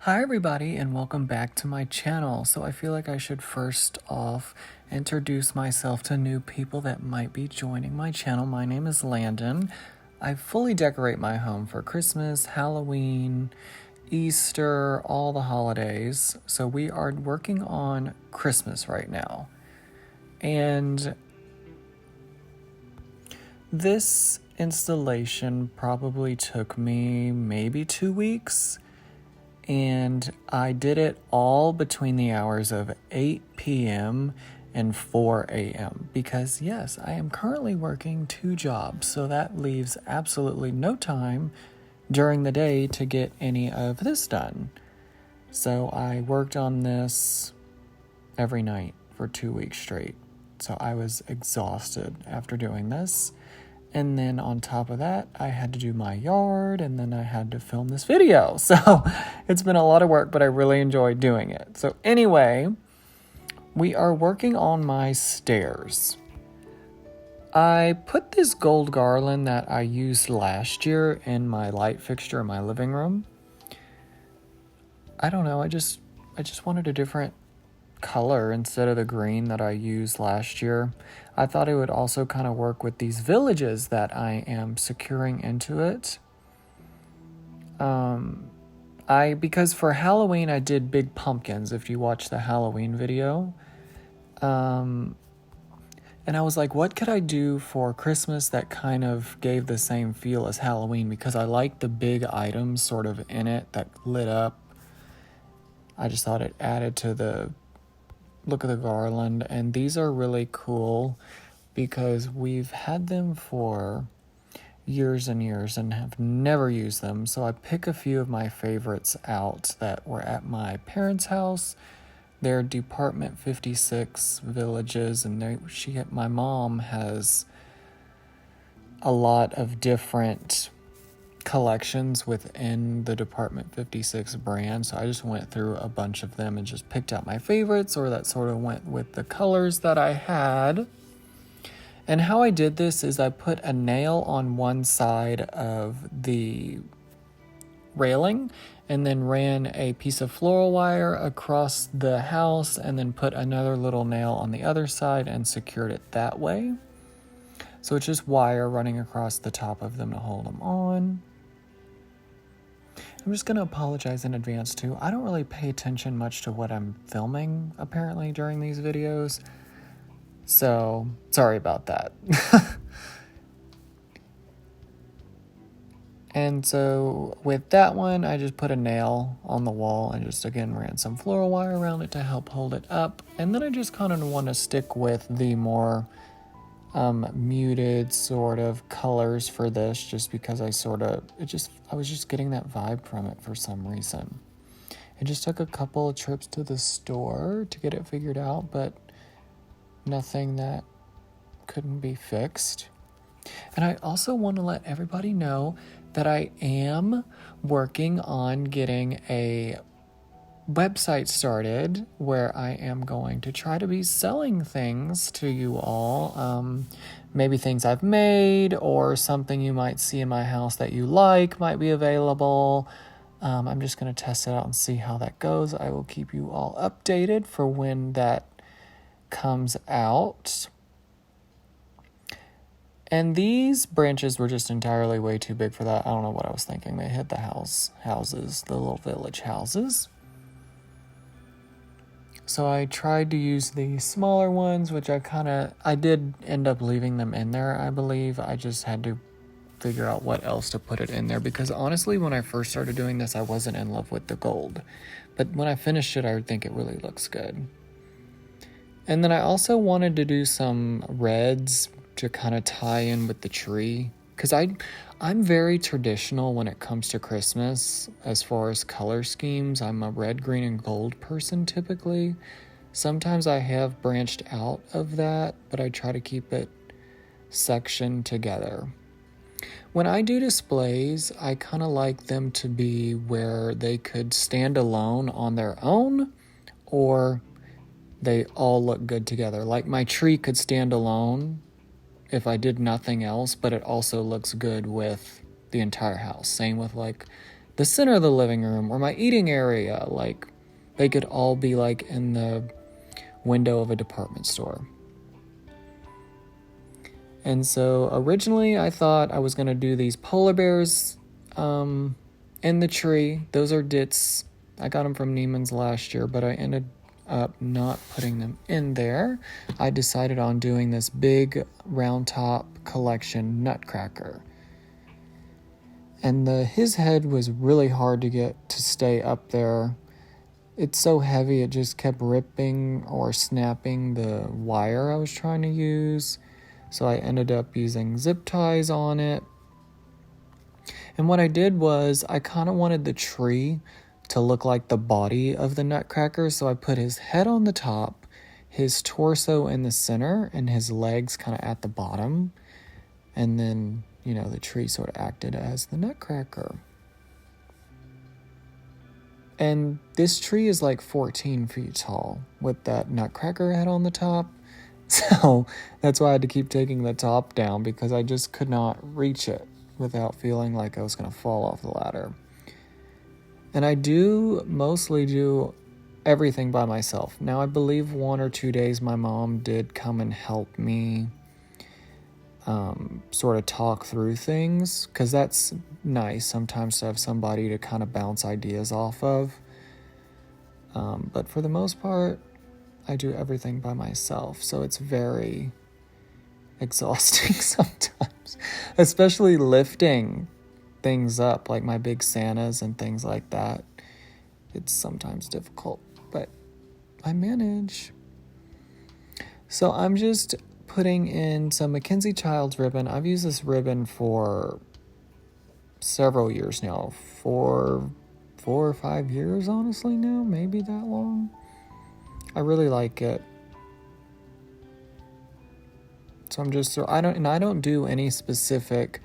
Hi everybody and welcome back to my channel. So I feel like I should first off introduce myself to new people that might be joining my channel. My name is Landon. I fully decorate my home for Christmas, Halloween, Easter, all the holidays. So we are working on Christmas right now. And this installation probably took me maybe 2 weeks. And I did it all between the hours of 8 p.m. and 4 a.m. because yes, I am currently working 2 jobs, so that leaves absolutely no time during the day to get any of this done. So I worked on this every night for 2 weeks straight. So I was exhausted after doing this. And then on top of that, I had to do my yard, and then I had to film this video. So it's been a lot of work, but I really enjoyed doing it. So anyway, we are working on my stairs. I put this gold garland that I used last year in my light fixture in my living room. I don't know, I just wanted a different color instead of the green that I used last year. I thought it would also kind of work with these villages that I am securing into it. Because for Halloween I did big pumpkins, if you watch the Halloween video. And I was like, what could I do for Christmas that kind of gave the same feel as Halloween? Because I like the big items sort of in it that lit up. I just thought it added to the look of the garland, and these are really cool because we've had them for years and years and have never used them. So I pick a few of my favorites out that were at my parents' house. They're Department 56 villages, and my mom has a lot of different collections within the Department 56 brand, so I just went through a bunch of them and just picked out my favorites, or that sort of went with the colors that I had. And how I did this is I put a nail on one side of the railing and then ran a piece of floral wire across the house and then put another little nail on the other side and secured it that way. So it's just wire running across the top of them to hold them on. I'm just going to apologize in advance too. I don't really pay attention much to what I'm filming apparently during these videos. So, sorry about that. And so with that one, I just put a nail on the wall and just again ran some floral wire around it to help hold it up. And then I just kind of want to stick with the more muted sort of colors for this, just because I was just getting that vibe from it for some reason. It just took a couple of trips to the store to get it figured out, but nothing that couldn't be fixed. And I also want to let everybody know that I am working on getting a website started where I am going to try to be selling things to you all. Maybe things I've made or something you might see in my house that you like might be available. I'm just going to test it out and see how that goes. I will keep you all updated for when that comes out. And these branches were just entirely way too big for that. I don't know what I was thinking. They hit the houses, the little village houses. So I tried to use the smaller ones, which I did end up leaving them in there, I believe. I just had to figure out what else to put it in there, because honestly, when I first started doing this, I wasn't in love with the gold. But when I finished it, I think it really looks good. And then I also wanted to do some reds to kind of tie in with the tree, because I'm very traditional when it comes to Christmas as far as color schemes. I'm a red, green, and gold person typically. Sometimes I have branched out of that, but I try to keep it sectioned together. When I do displays, I kind of like them to be where they could stand alone on their own, or they all look good together. Like my tree could stand alone if I did nothing else, but it also looks good with the entire house. Same with like the center of the living room or my eating area. Like, they could all be like in the window of a department store. And so originally I thought I was going to do these polar bears in the tree. Those are Ditz. I got them from Neiman's last year, but I ended up not putting them in there. I decided on doing this big round top collection nutcracker. And his head was really hard to get to stay up there. It's so heavy, it just kept ripping or snapping the wire I was trying to use. So I ended up using zip ties on it. And what I did was I kind of wanted the tree to look like the body of the nutcracker. So I put his head on the top, his torso in the center, and his legs kind of at the bottom. And then, the tree sort of acted as the nutcracker. And this tree is like 14 feet tall with that nutcracker head on the top. So that's why I had to keep taking the top down, because I just could not reach it without feeling like I was going to fall off the ladder. And I do mostly do everything by myself. Now, I believe 1 or 2 days my mom did come and help me sort of talk through things, because that's nice sometimes to have somebody to kind of bounce ideas off of. But for the most part, I do everything by myself, so it's very exhausting sometimes, especially lifting things up, like my big Santas and things like that. It's sometimes difficult, but I manage. So I'm just putting in some McKenzie Child's ribbon. I've used this ribbon for several years now, 4 or 5 years, honestly, now, maybe that long. I really like it. So I don't do any specific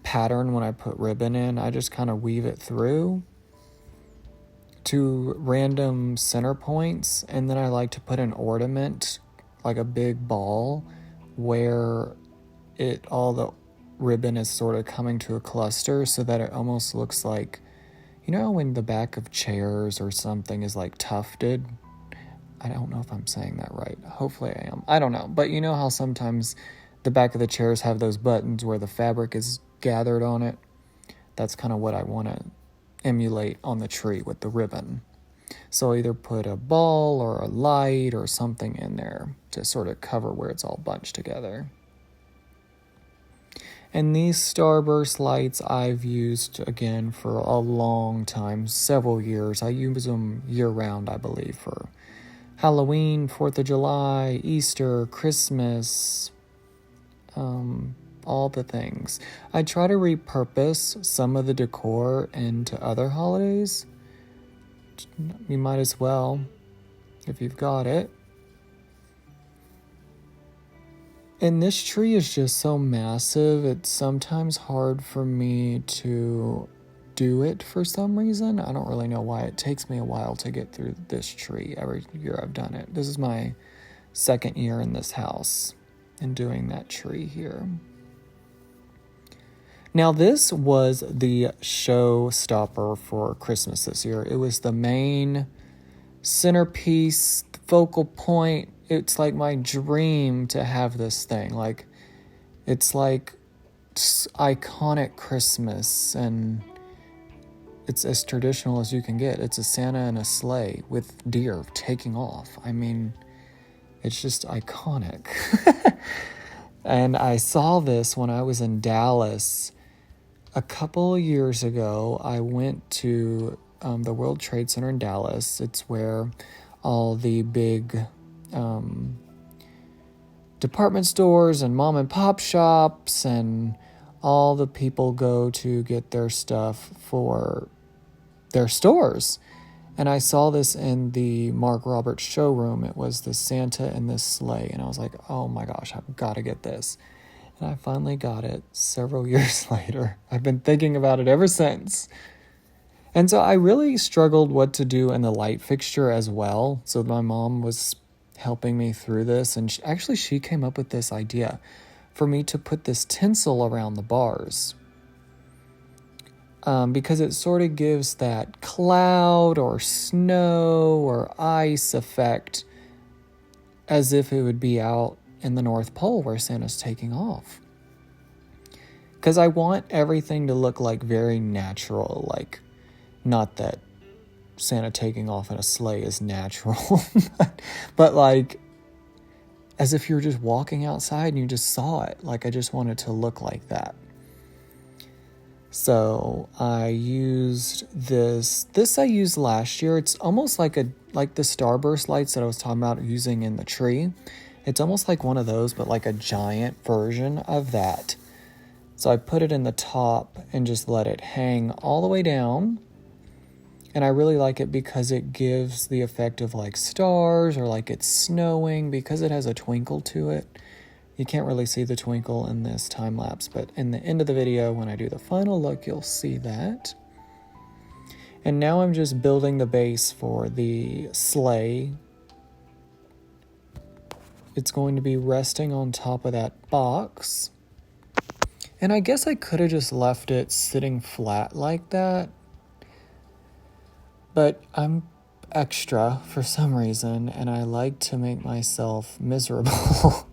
pattern when I put ribbon in. I just kind of weave it through to random center points, and then I like to put an ornament, like a big ball, where all the ribbon is sort of coming to a cluster, so that it almost looks like, when the back of chairs or something is like tufted. I don't know if I'm saying that right. Hopefully I am. I don't know. But you know how sometimes the back of the chairs have those buttons where the fabric is gathered on it? That's kind of what I want to emulate on the tree with the ribbon. So I'll either put a ball or a light or something in there to sort of cover where it's all bunched together. And these starburst lights I've used, again, for a long time, several years. I use them year-round, I believe, for Halloween, 4th of July, Easter, Christmas, all the things. I try to repurpose some of the decor into other holidays. You might as well, if you've got it. And this tree is just so massive, it's sometimes hard for me to do it for some reason. I don't really know why. It takes me a while to get through this tree every year I've done it. This is my 2nd year in this house and doing that tree here. Now, this was the showstopper for Christmas this year. It was the main centerpiece, focal point. It's like my dream to have this thing. Like, it's like iconic Christmas, and it's as traditional as you can get. It's a Santa and a sleigh with deer taking off. I mean, it's just iconic. And I saw this when I was in Dallas a couple of years ago. I went to the World Trade Center in Dallas. It's where all the big department stores and mom and pop shops and all the people go to get their stuff for their stores. And I saw this in the Mark Roberts showroom. It was the Santa and this sleigh. And I was like, oh my gosh, I've got to get this. And I finally got it several years later. I've been thinking about it ever since. And so I really struggled what to do in the light fixture as well. So my mom was helping me through this. And she came up with this idea for me to put this tinsel around the bars. because it sort of gives that cloud or snow or ice effect as if it would be out in the North Pole where Santa's taking off. Because I want everything to look like very natural, like not that Santa taking off in a sleigh is natural, but like as if you're just walking outside and you just saw it. Like I just want it to look like that. So I used this I used last year. It's almost like the starburst lights that I was talking about using in the tree. It's almost like one of those, but like a giant version of that. So I put it in the top and just let it hang all the way down. And I really like it because it gives the effect of like stars or like it's snowing because it has a twinkle to it. You can't really see the twinkle in this time lapse, but in the end of the video, when I do the final look, you'll see that. And now I'm just building the base for the sleigh. It's going to be resting on top of that box. And I guess I could have just left it sitting flat like that. But I'm extra for some reason, and I like to make myself miserable.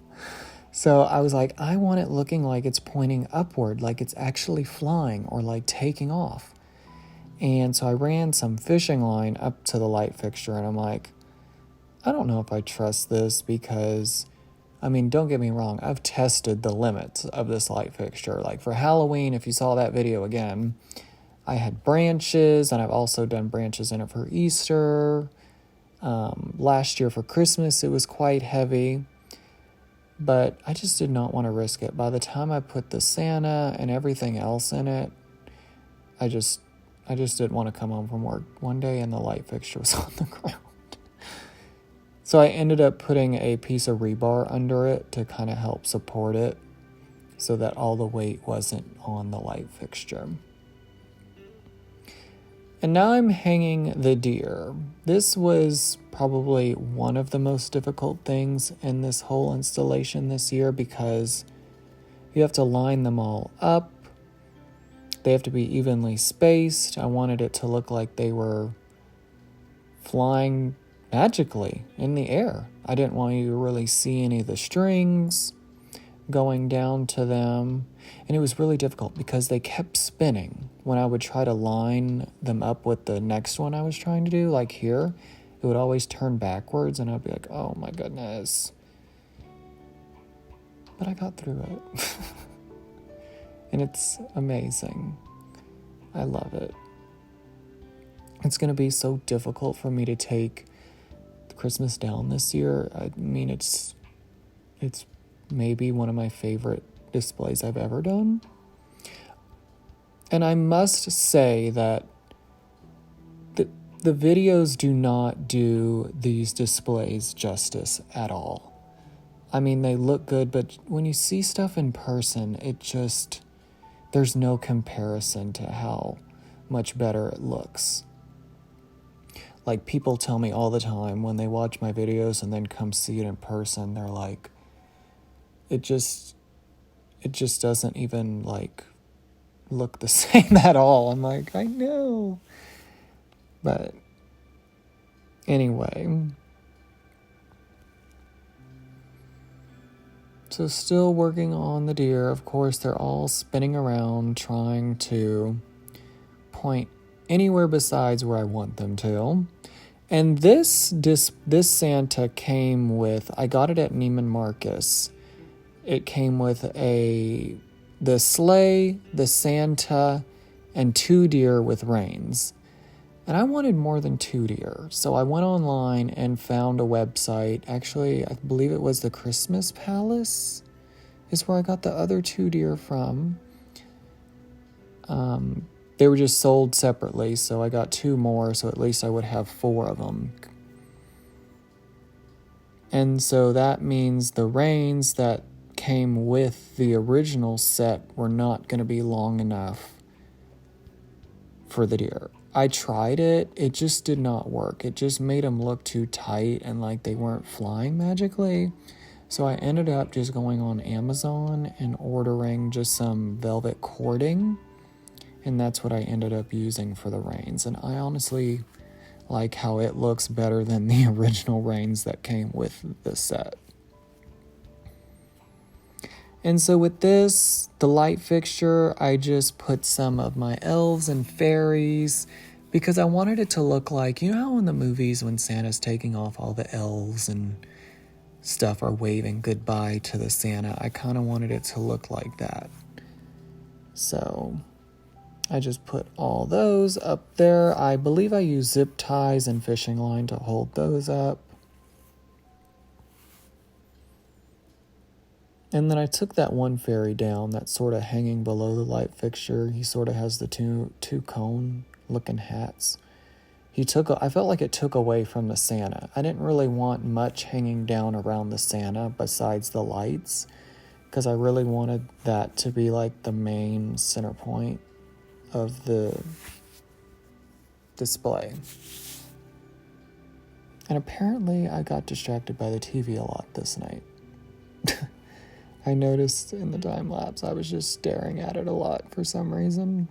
So I was like, I want it looking like it's pointing upward, like it's actually flying or like taking off. And so I ran some fishing line up to the light fixture, and I'm like, I don't know if I trust this because, I mean, don't get me wrong, I've tested the limits of this light fixture. Like for Halloween, if you saw that video again, I had branches, and I've also done branches in it for Easter. Last year for Christmas, it was quite heavy. But I just did not want to risk it. By the time I put the Santa and everything else in it, I just didn't want to come home from work one day and the light fixture was on the ground. So I ended up putting a piece of rebar under it to kind of help support it so that all the weight wasn't on the light fixture. And now I'm hanging the deer. This was probably one of the most difficult things in this whole installation this year because you have to line them all up. They have to be evenly spaced. I wanted it to look like they were flying magically in the air. I didn't want you to really see any of the strings going down to them. And it was really difficult because they kept spinning. When I would try to line them up with the next one I was trying to do, like here, it would always turn backwards and I'd be like, oh my goodness. But I got through it. And it's amazing. I love it. It's going to be so difficult for me to take the Christmas down this year. I mean, it's maybe one of my favorite displays I've ever done. And I must say that the videos do not do these displays justice at all. I mean, they look good, but when you see stuff in person, there's no comparison to how much better it looks. Like, people tell me all the time when they watch my videos and then come see it in person, they're like, it just doesn't even, like, look the same at all. I'm like, I know. But anyway. So still working on the deer. Of course, they're all spinning around trying to point anywhere besides where I want them to. And this Santa came with, I got it at Neiman Marcus. It came with the sleigh, the Santa, and 2 deer with reins. And I wanted more than 2 deer. So I went online and found a website. Actually, I believe it was the Christmas Palace is where I got the other 2 deer from. They were just sold separately, so I got 2 more, so at least I would have 4 of them. And so that means the reins that came with the original set were not going to be long enough for the deer. I tried it. It just did not work. It just made them look too tight and like they weren't flying magically. So I ended up just going on Amazon and ordering just some velvet cording And that's what I ended up using for the reins. And I honestly like how it looks better than the original reins that came with the set. And so with this, the light fixture, I just put some of my elves and fairies because I wanted it to look like, you know how in the movies when Santa's taking off, all the elves and stuff are waving goodbye to the Santa. I kind of wanted it to look like that. So I just put all those up there. I believe I used zip ties and fishing line to hold those up. And then I took that one fairy down that's sort of hanging below the light fixture. He sort of has the two cone looking hats. I felt like it took away from the Santa. I didn't really want much hanging down around the Santa besides the lights, because I really wanted that to be like the main center point of the display. And apparently I got distracted by the TV a lot this night. I noticed in the time lapse I was just staring at it a lot for some reason.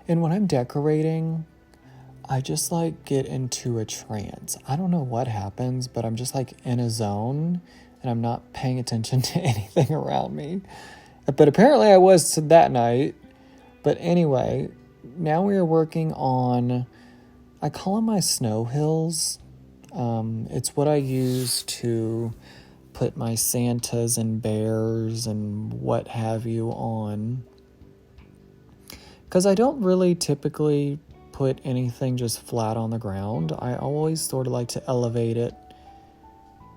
And when I'm decorating, I just like get into a trance. I don't know what happens, but I'm just like in a zone and I'm not paying attention to anything around me. But apparently I was that night. But anyway, now we are working on, I call them my snow hills. It's what I use to put my Santas and bears and what have you on. Because I don't really typically put anything just flat on the ground. I always sort of like to elevate it.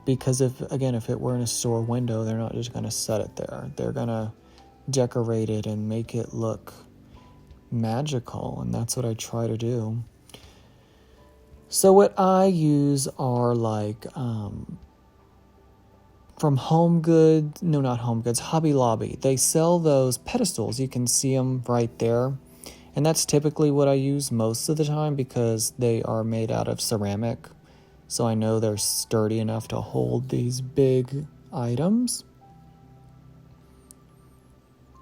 Because if it were in a store window, they're not just going to set it there. They're going to decorate it and make it look magical. And that's what I try to do. So what I use are like from Hobby Lobby. They sell those pedestals. You can see them right there. And that's typically what I use most of the time because they are made out of ceramic. So I know they're sturdy enough to hold these big items.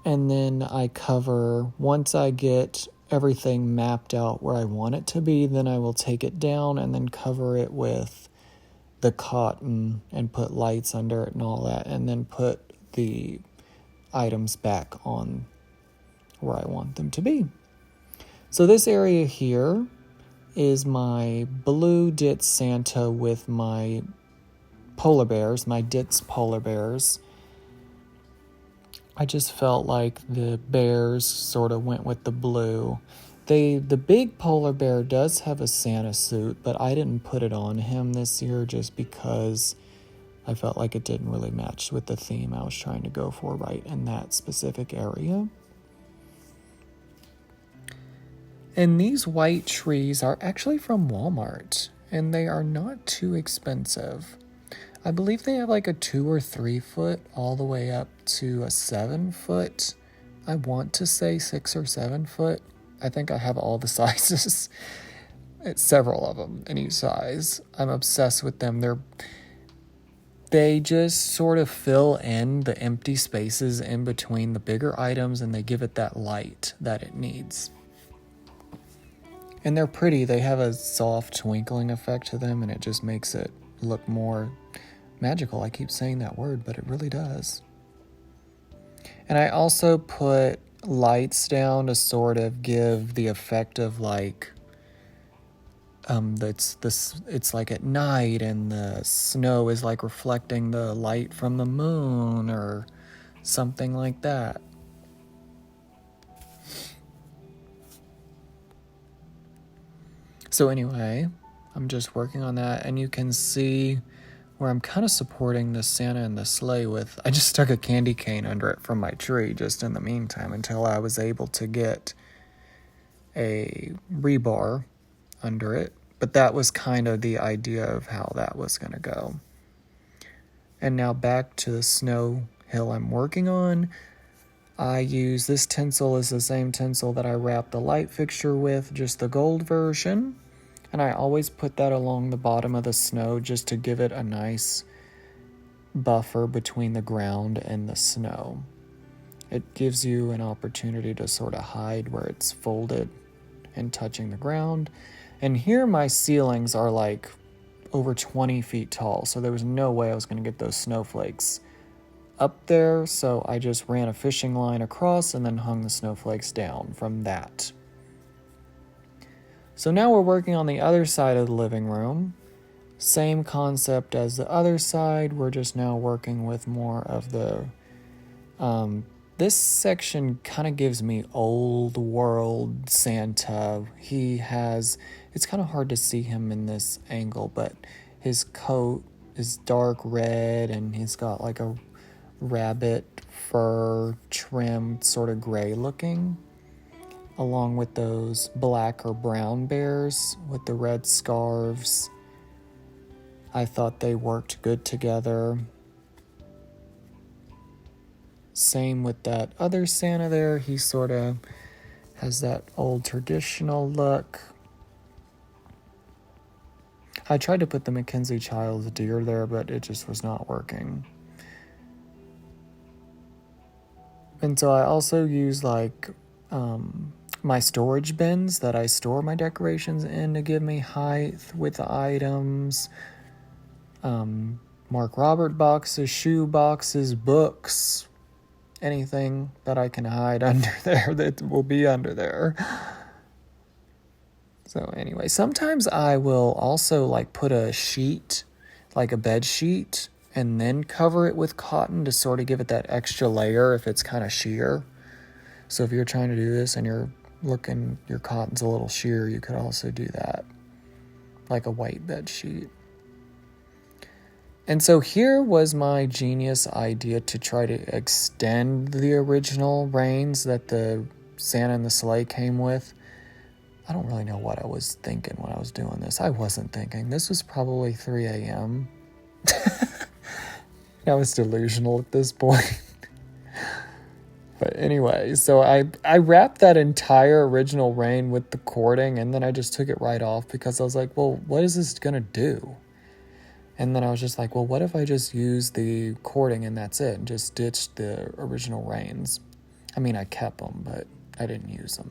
And then I cover, once I get everything mapped out where I want it to be, then I will take it down and then cover it with the cotton and put lights under it and all that, and then put the items back on where I want them to be. So this area here is my blue Ditz Santa with my polar bears, my Ditz polar bears. I just felt like the bears sort of went with the blue. The big polar bear does have a Santa suit, but I didn't put it on him this year just because I felt like it didn't really match with the theme I was trying to go for right in that specific area. And these white trees are actually from Walmart, and they are not too expensive. I believe they have like a 2 or 3 foot all the way up to a 7 foot. I want to say 6 or 7 foot. I think I have all the sizes. It's several of them in each size. I'm obsessed with them. They just sort of fill in the empty spaces in between the bigger items, and they give it that light that it needs. And they're pretty. They have a soft twinkling effect to them, and it just makes it look more magical. I keep saying that word, but it really does. And I also put lights down to sort of give the effect of like it's like at night and the snow is like reflecting the light from the moon or something like that. So anyway, I'm just working on that, and you can see where I'm kind of supporting the Santa and the sleigh with, I just stuck a candy cane under it from my tree just in the meantime until I was able to get a rebar under it. But that was kind of the idea of how that was going to go. And now back to the snow hill I'm working on. I use this tinsel is the same tinsel that I wrapped the light fixture with, just the gold version. And I always put that along the bottom of the snow just to give it a nice buffer between the ground and the snow. It gives you an opportunity to sort of hide where it's folded and touching the ground. And here my ceilings are like over 20 feet tall, so there was no way I was going to get those snowflakes up there, so I just ran a fishing line across and then hung the snowflakes down from that. So now we're working on the other side of the living room. Same concept as the other side, we're just now working with more of the this section kind of gives me old world Santa. It's kind of hard to see him in this angle, but his coat is dark red and he's got like a rabbit fur trimmed, sort of gray looking, along with those black or brown bears with the red scarves. I thought they worked good together. Same with that other Santa there. He sort of has that old traditional look. I tried to put the McKenzie child's deer there, but it just was not working. And so I also use like my storage bins that I store my decorations in to give me height with the items. Mark Robert boxes, shoe boxes, books, anything that I can hide under there that will be under there. So anyway, sometimes I will also like put a sheet, like a bed sheet, and then cover it with cotton to sort of give it that extra layer if it's kind of sheer. So if you're trying to do this and your cotton's a little sheer, you could also do that, like a white bed sheet. And so here was my genius idea to try to extend the original reins that the Santa and the sleigh came with. I don't really know what I was thinking when I was doing this. I wasn't thinking. This was probably 3 a.m. I was delusional at this point. But anyway, so I wrapped that entire original rein with the cording, and then I just took it right off because I was like, well, what is this going to do? And then I was just like, well, what if I just use the cording and that's it, and just ditched the original reins? I mean, I kept them, but I didn't use them.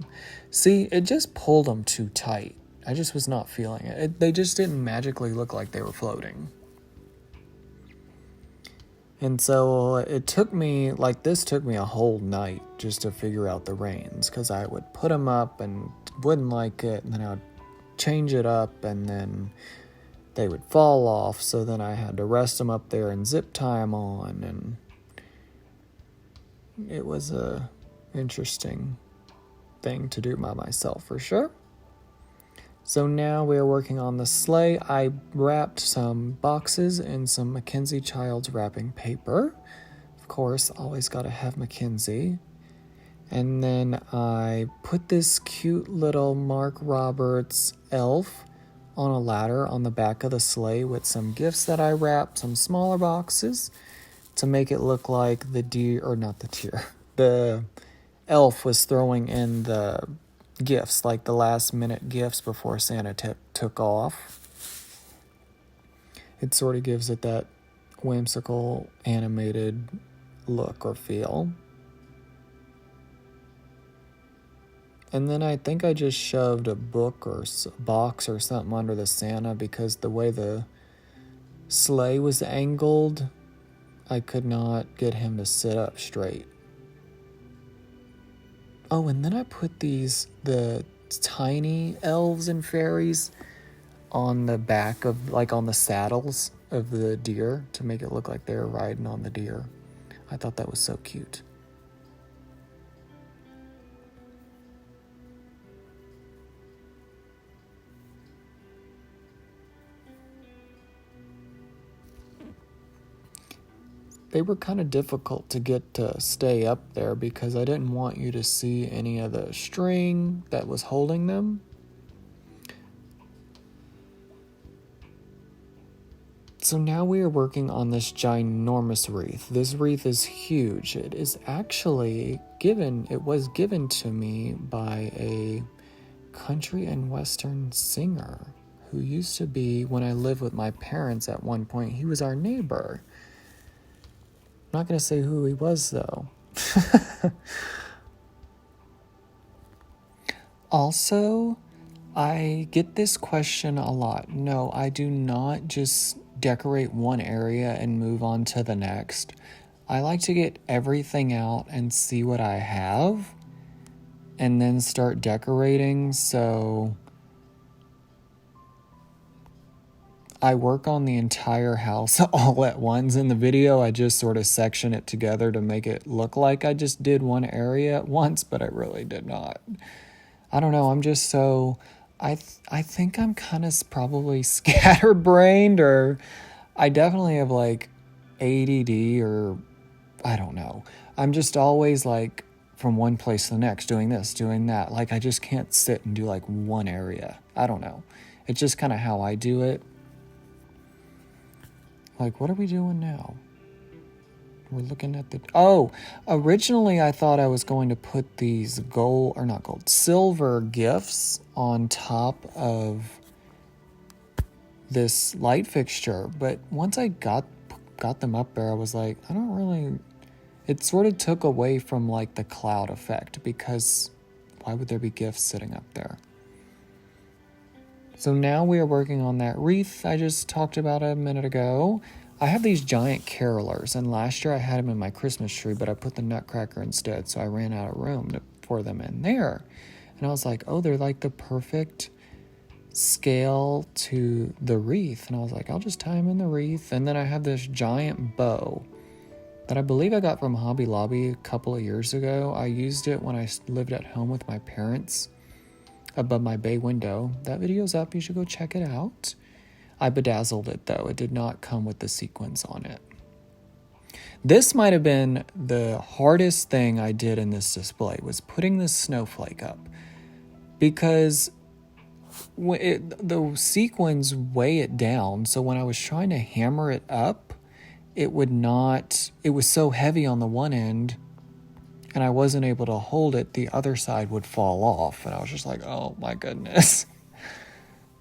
See, it just pulled them too tight. I just was not feeling it. They just didn't magically look like they were floating. And so this took me a whole night just to figure out the reins, because I would put them up and wouldn't like it, and then I would change it up, and then they would fall off, so then I had to rest them up there and zip tie them on, and it was a interesting thing to do by myself for sure. So now we're working on the sleigh. I wrapped some boxes in some McKenzie Child's wrapping paper. Of course, always gotta have McKenzie. And then I put this cute little Mark Roberts elf on a ladder on the back of the sleigh with some gifts that I wrapped, some smaller boxes, to make it look like the elf was throwing in the gifts, like the last minute gifts before Santa took off. It sort of gives it that whimsical animated look or feel. And then I think I just shoved a book or box or something under the Santa, because the way the sleigh was angled, I could not get him to sit up straight. Oh, and then I put the tiny elves and fairies on the back of, like on the saddles of the deer to make it look like they were riding on the deer. I thought that was so cute. They were kind of difficult to get to stay up there because I didn't want you to see any of the string that was holding them. So now we are working on this ginormous wreath. This wreath is huge. It was given to me by a country and western singer who used to be, when I lived with my parents at one point, he was our neighbor. I'm not going to say who he was, though. Also, I get this question a lot. No, I do not just decorate one area and move on to the next. I like to get everything out and see what I have and then start decorating. So I work on the entire house all at once. In the video, I just sort of section it together to make it look like I just did one area at once, but I really did not. I don't know, I'm just so... I think I'm kind of probably scatterbrained, or I definitely have like ADD, or I don't know. I'm just always like from one place to the next, doing this, doing that. Like I just can't sit and do like one area. I don't know. It's just kind of how I do it. Like, what are we doing now? We're looking at the... Oh, originally I thought I was going to put these silver gifts on top of this light fixture. But once I got them up there, I was like, I don't really... It sort of took away from like the cloud effect, because why would there be gifts sitting up there? So now we are working on that wreath I just talked about a minute ago. I have these giant carolers, and last year I had them in my Christmas tree, but I put the nutcracker instead, so I ran out of room for them in there. And I was like, oh, they're like the perfect scale to the wreath. And I was like, I'll just tie them in the wreath. And then I have this giant bow that I believe I got from Hobby Lobby a couple of years ago. I used it when I lived at home with my parents above my bay window. That video's up. You should go check it out. I bedazzled it, though. It did not come with the sequins on it. This might have been the hardest thing I did in this display, was putting this snowflake up, because the sequins weigh it down. So when I was trying to hammer it up, it was so heavy on the one end, and I wasn't able to hold it. The other side would fall off, and I was just like, oh my goodness.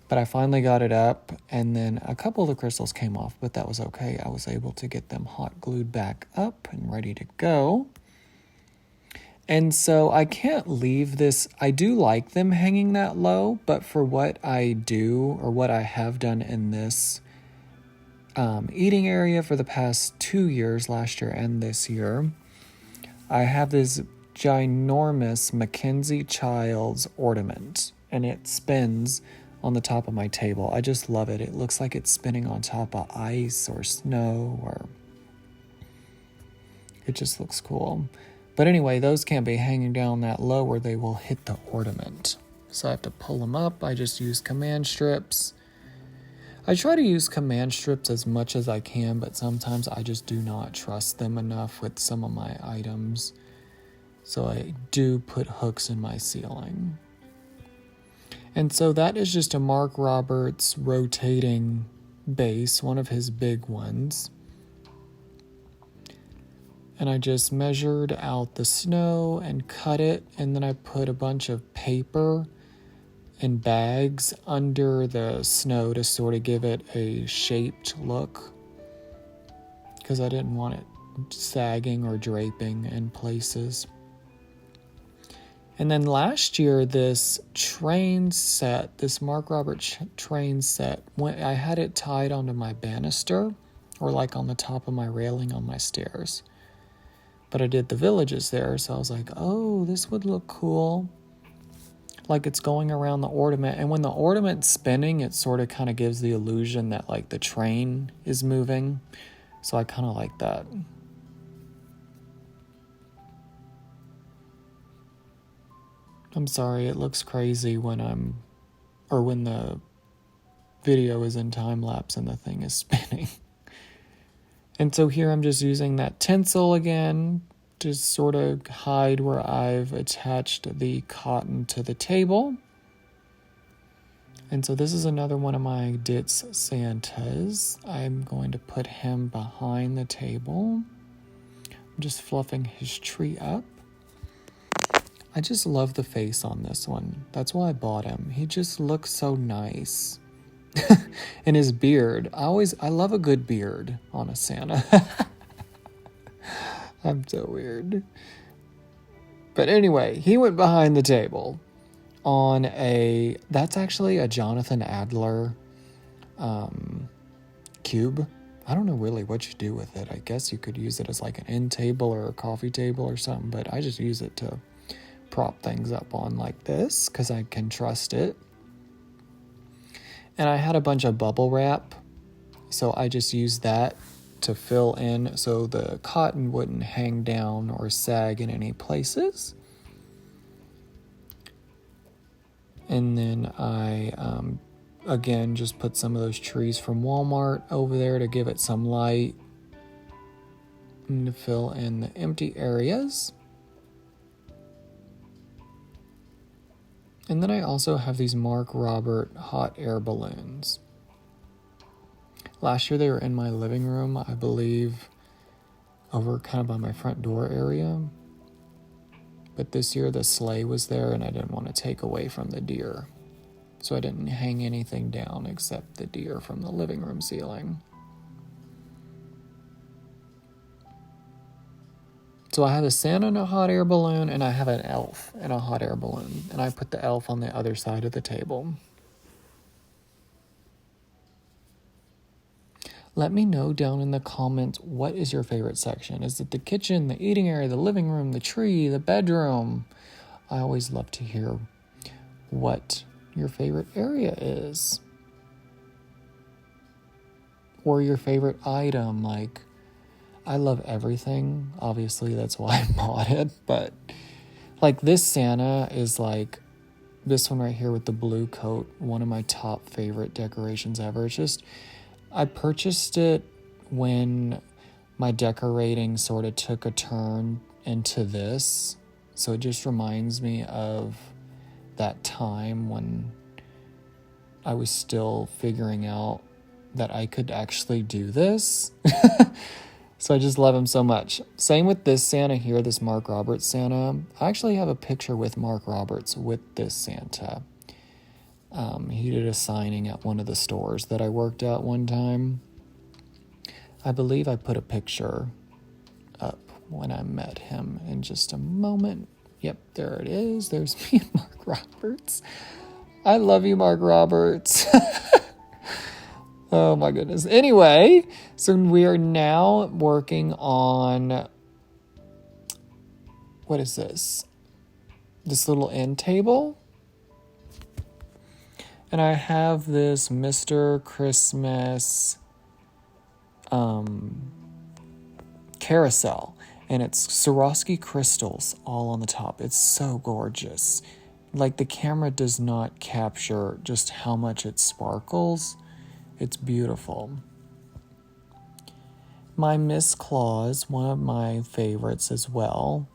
But I finally got it up, and then a couple of the crystals came off, but that was okay. I was able to get them hot glued back up and ready to go. And so I can't leave this. I do like them hanging that low, but for what I do, or what I have done in this eating area for the past 2 years, last year and this year, I have this ginormous McKenzie Child's ornament, and it spins on the top of my table. I just love it. It looks like it's spinning on top of ice or snow, or it just looks cool. But anyway, those can't be hanging down that low or they will hit the ornament. So I have to pull them up. I just use command strips. I try to use command strips as much as I can, but sometimes I just do not trust them enough with some of my items. So I do put hooks in my ceiling. And so that is just a Mark Roberts rotating base, one of his big ones. And I just measured out the snow and cut it, and then I put a bunch of paper and bags under the snow to sort of give it a shaped look, because I didn't want it sagging or draping in places. And then last year, this train set, this Mark Roberts train set, I had it tied onto my banister, or like on the top of my railing on my stairs. But I did the villages there, so I was like, oh, this would look cool. Like it's going around the ornament. And when the ornament's spinning, it sort of kind of gives the illusion that like the train is moving. So I kind of like that. I'm sorry, it looks crazy when when the video is in time lapse and the thing is spinning. And so here I'm just using that tinsel again to sort of hide where I've attached the cotton to the table. And so this is another one of my Ditz Santas. I'm going to put him behind the table. I'm just fluffing his tree up. I just love the face on this one. That's why I bought him. He just looks so nice. And his beard. I love a good beard on a Santa. I'm so weird. But anyway, he went behind the table on that's actually a Jonathan Adler cube. I don't know really what you do with it. I guess you could use it as like an end table or a coffee table or something, but I just use it to prop things up on like this because I can trust it. And I had a bunch of bubble wrap, so I just used that to fill in so the cotton wouldn't hang down or sag in any places. And then I, again, just put some of those trees from Walmart over there to give it some light and to fill in the empty areas. And then I also have these Mark Robert hot air balloons. Last year they were in my living room, I believe, over kind of by my front door area. But this year the sleigh was there and I didn't want to take away from the deer. So I didn't hang anything down except the deer from the living room ceiling. So I have a Santa in a hot air balloon and I have an elf in a hot air balloon. And I put the elf on the other side of the table. Let me know down in the comments, what is your favorite section? Is it the kitchen, the eating area, the living room, the tree, the bedroom? I always love to hear what your favorite area is. Or your favorite item. Like, I love everything. Obviously, that's why I bought it. But, like, this Santa is like, this one right here with the blue coat, one of my top favorite decorations ever. It's just, I purchased it when my decorating sort of took a turn into this. So it just reminds me of that time when I was still figuring out that I could actually do this. So I just love him so much. Same with this Santa here, this Mark Roberts Santa. I actually have a picture with Mark Roberts with this Santa. He did a signing at one of the stores that I worked at one time. I believe I put a picture up when I met him in just a moment. Yep, there it is. There's me and Mark Roberts. I love you, Mark Roberts. Oh my goodness. Anyway, so we are now working on, what is this? This little end table. And I have this Mr. Christmas carousel. And it's Swarovski crystals all on the top. It's so gorgeous. Like, the camera does not capture just how much it sparkles. It's beautiful. My Miss Claus, one of my favorites as well.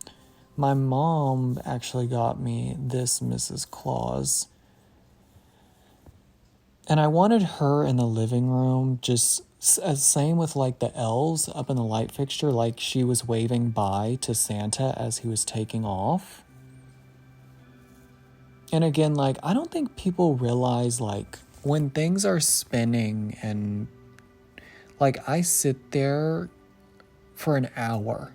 My mom actually got me this Mrs. Claus. And I wanted her in the living room, just same with like the elves up in the light fixture, like she was waving bye to Santa as he was taking off. And again, like, I don't think people realize, like, when things are spinning and, like, I sit there for an hour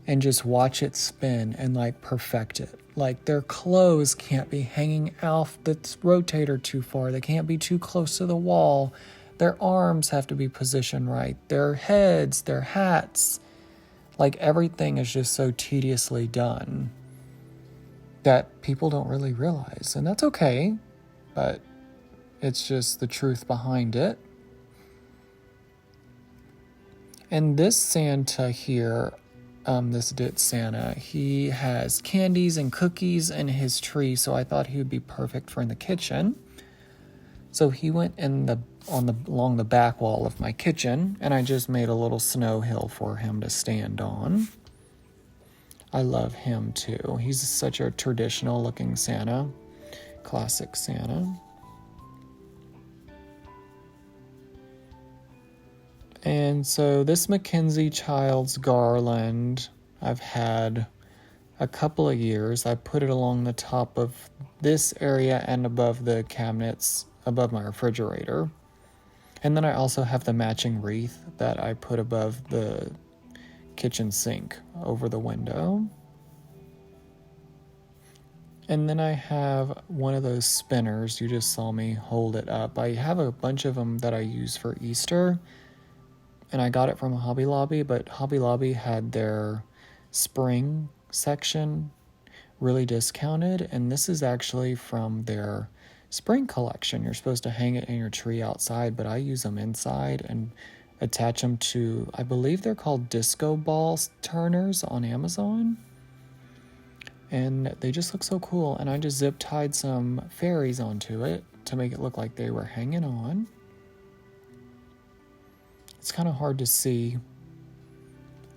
and just watch it spin and, like, perfect it. Like, their clothes can't be hanging off the rotator too far. They can't be too close to the wall. Their arms have to be positioned right. Their heads, their hats. Like, everything is just so tediously done that people don't really realize. And that's okay, but it's just the truth behind it. And this Santa here, this Ditz Santa, he has candies and cookies in his tree, so I thought he would be perfect for in the kitchen. So he went along the back wall of my kitchen, and I just made a little snow hill for him to stand on. I love him too. He's such a traditional looking Santa, classic Santa. And so this McKenzie Child's garland, I've had a couple of years. I put it along the top of this area and above the cabinets, above my refrigerator. And then I also have the matching wreath that I put above the kitchen sink over the window. And then I have one of those spinners. You just saw me hold it up. I have a bunch of them that I use for Easter. And I got it from Hobby Lobby, but Hobby Lobby had their spring section really discounted. And this is actually from their spring collection. You're supposed to hang it in your tree outside, but I use them inside and attach them to, I believe they're called disco ball turners on Amazon. And they just look so cool. And I just zip tied some fairies onto it to make it look like they were hanging on. It's kind of hard to see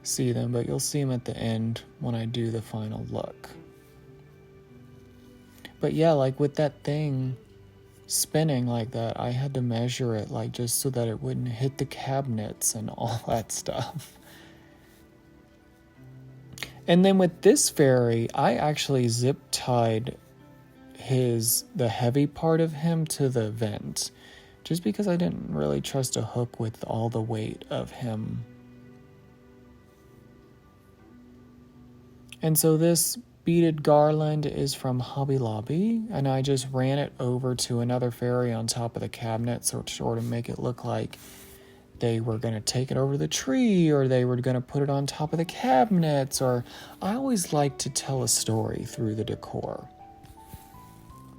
them, but you'll see them at the end when I do the final look. But yeah, like with that thing spinning like that, I had to measure it like just so that it wouldn't hit the cabinets and all that stuff. And then with this fairy, I actually zip tied the heavy part of him to the vent, just because I didn't really trust a hook with all the weight of him. And so this beaded garland is from Hobby Lobby, and I just ran it over to another fairy on top of the cabinet, so to sort of make it look like they were going to take it over the tree, or they were going to put it on top of the cabinets, or I always like to tell a story through the decor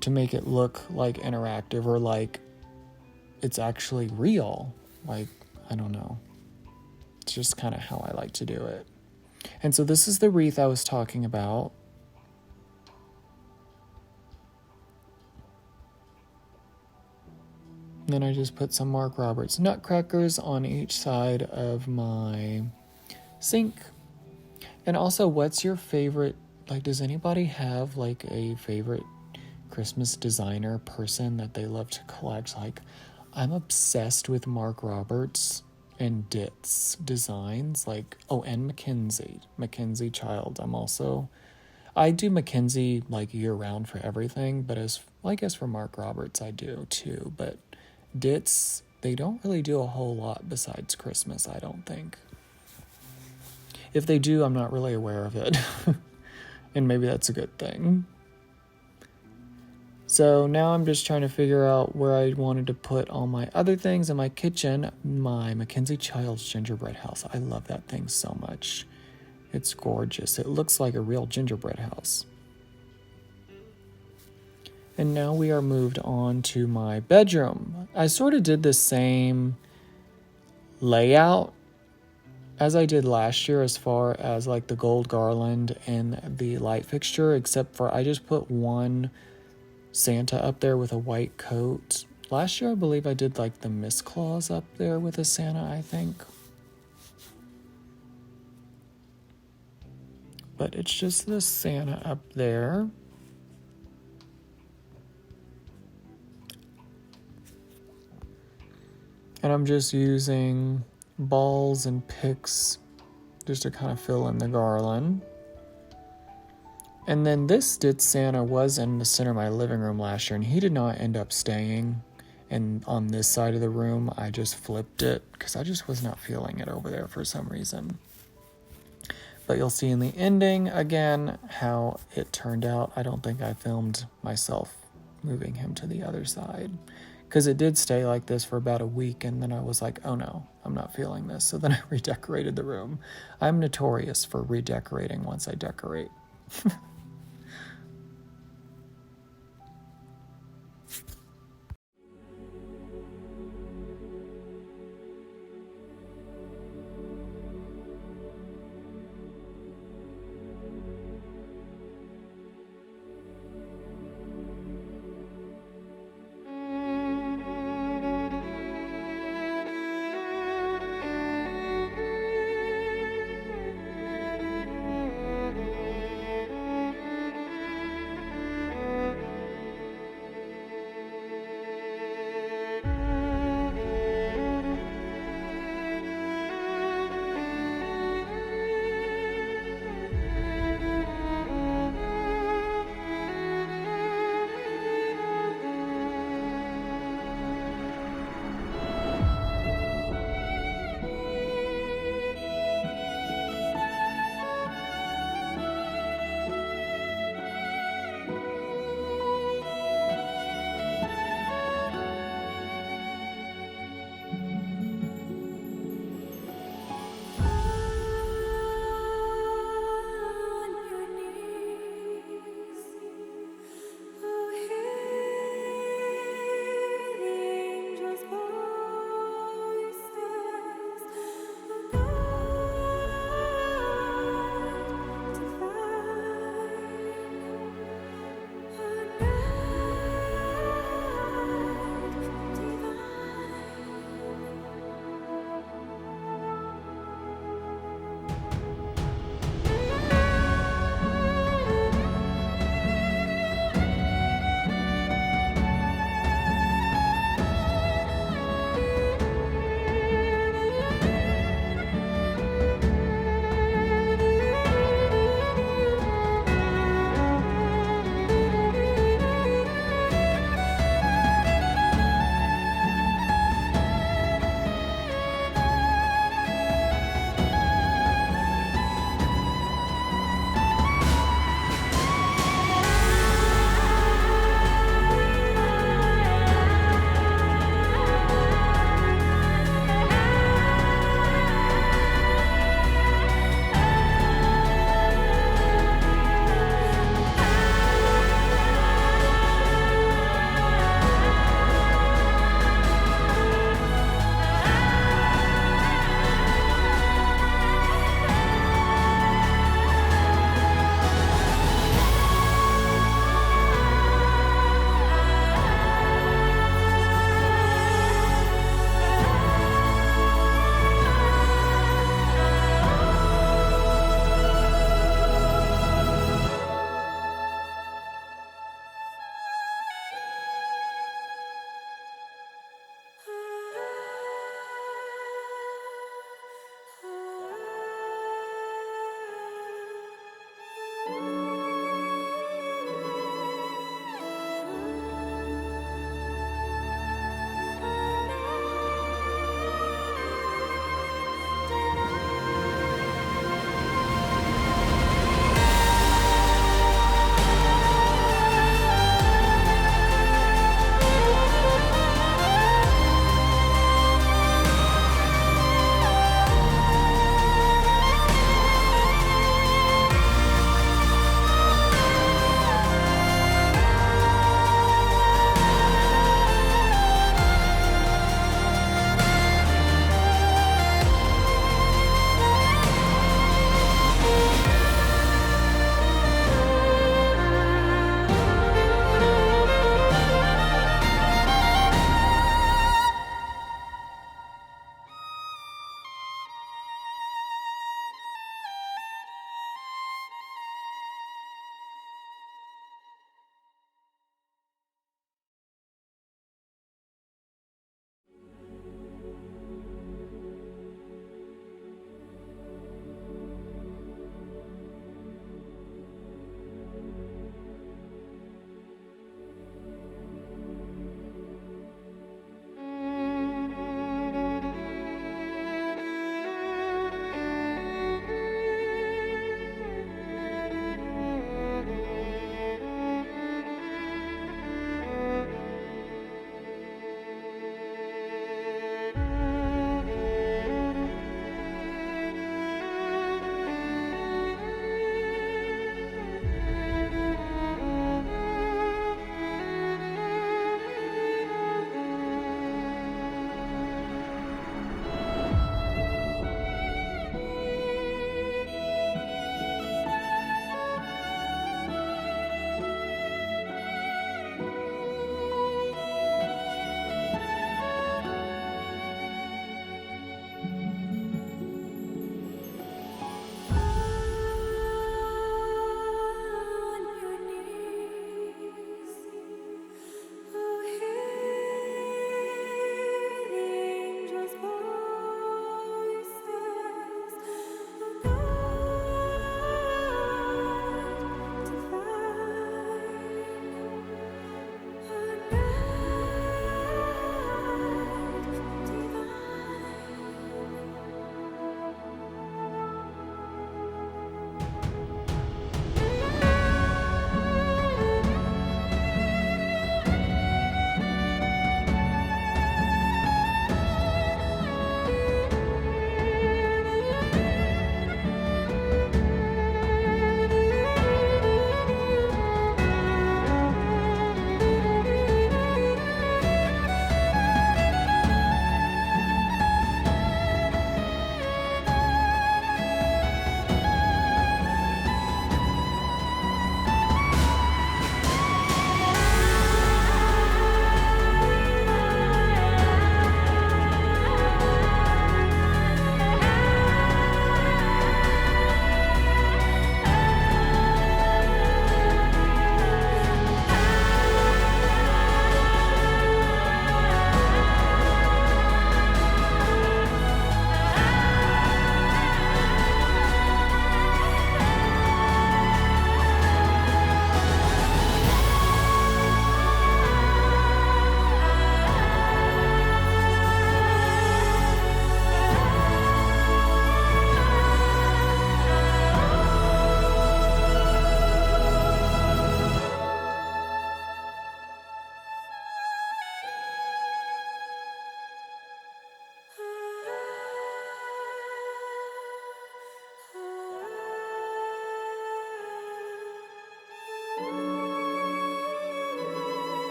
to make it look like interactive or like it's actually real. Like, I don't know. It's just kind of how I like to do it. And so this is the wreath I was talking about. Then I just put some Mark Roberts nutcrackers on each side of my sink. And also, what's your favorite, like, does anybody have like a favorite Christmas designer person that they love to collect? Like, I'm obsessed with Mark Roberts and Ditz designs, like, oh, and McKenzie Child. I do McKenzie like year round for everything, but I guess for Mark Roberts I do too, but Ditz, they don't really do a whole lot besides Christmas, I don't think. If they do, I'm not really aware of it. And maybe that's a good thing. So now I'm just trying to figure out where I wanted to put all my other things in my kitchen. My McKenzie Child's gingerbread house. I love that thing so much. It's gorgeous. It looks like a real gingerbread house. And now we are moved on to my bedroom. I sort of did the same layout as I did last year as far as like the gold garland and the light fixture, except for I just put one Santa up there with a white coat. Last year I believe I did like the Miss Claus up there with a Santa, I think. But it's just the Santa up there. And I'm just using balls and picks just to kind of fill in the garland. And then this Ditz Santa was in the center of my living room last year, and he did not end up staying on this side of the room. I just flipped it because I just was not feeling it over there for some reason. But you'll see in the ending again how it turned out. I don't think I filmed myself moving him to the other side, because it did stay like this for about a week, and then I was like, oh no, I'm not feeling this. So then I redecorated the room. I'm notorious for redecorating once I decorate.